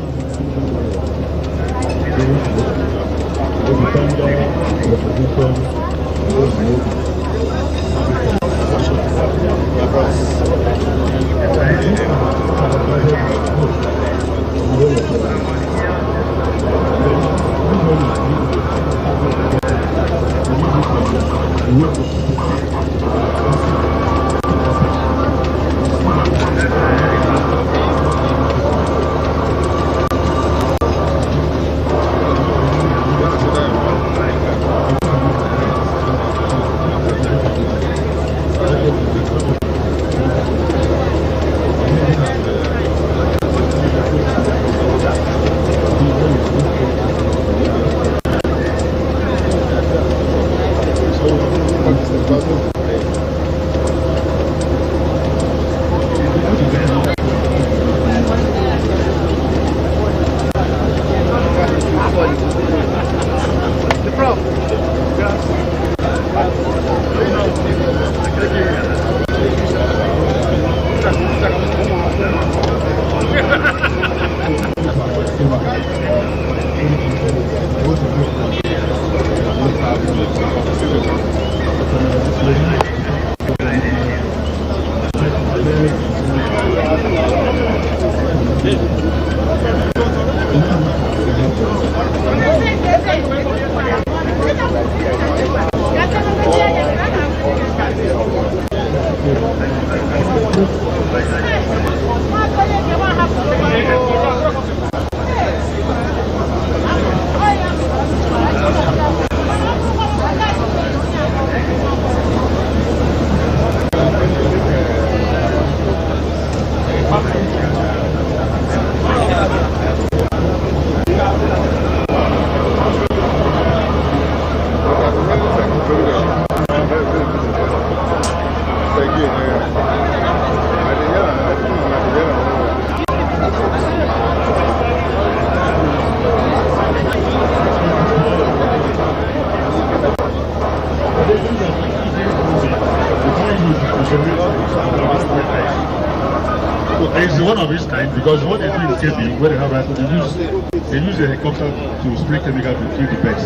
It's one of its kind because what they do in KB, where they have rifles, they use a helicopter to spray chemical to kill the birds.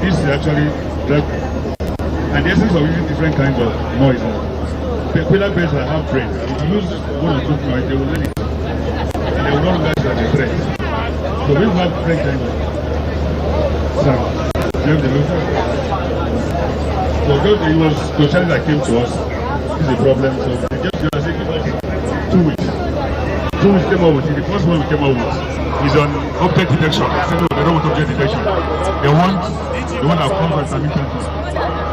This is actually and the essence of using different kinds of noise. Peculiar birds that have brains. If you use one or two noise, they will learn it. And they will not look at it as a threat. So we have different kinds of sound. You have the local. So it was the challenge that came to us. This is a problem. So they just say, give us 2 weeks. 2 weeks came out with it. The first one we came out with is on object detection. They said, no, they don't want object detection. They want the one that comes from intermittent.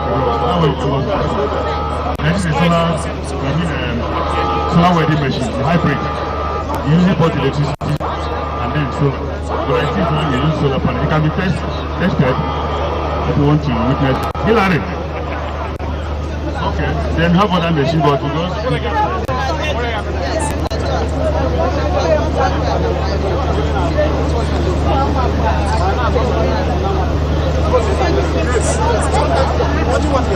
That way it was. This is a solar welding machine, the hybrid. You use both electricity and then solar. But I think when you use solar panel, it can be tested if you want to witness. Hillary. Okay. Then how about that machine? But What do you want to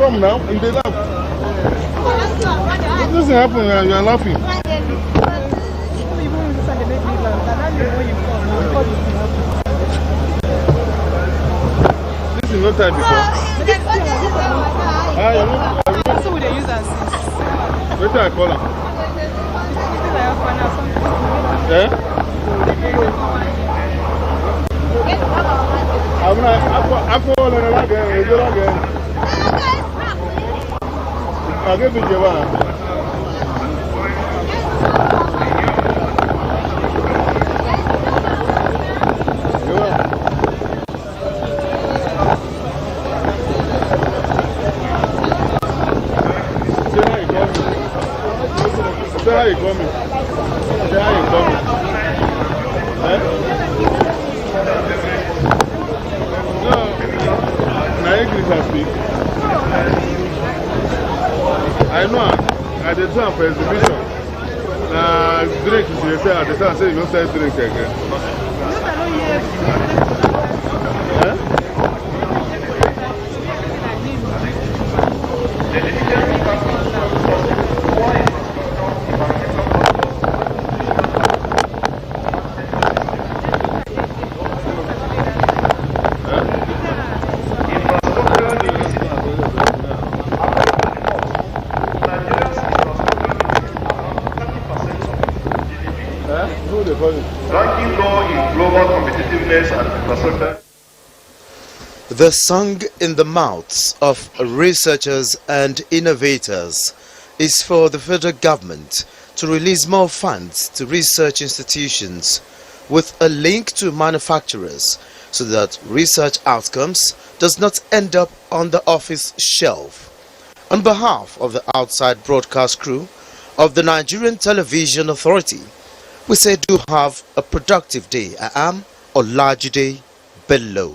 Come now, in the lab. This thing happened and you are laughing. This is not time before. Ah, you know. So we use as Wait till I call her. Yeah? I'm not. I'll give you one. Say how you call me. Say how you call me. No, now English I speak. I know. I did some for exhibition. Drink is you say at the time say you don't say drink again. Ranking low in global competitiveness and infrastructure. The song in the mouths of researchers and innovators is for the federal government to release more funds to research institutions with a link to manufacturers so that research outcomes does not end up on the office shelf. On behalf of the outside broadcast crew of the Nigerian Television Authority, we say do have a productive day. I am Olajide Bello.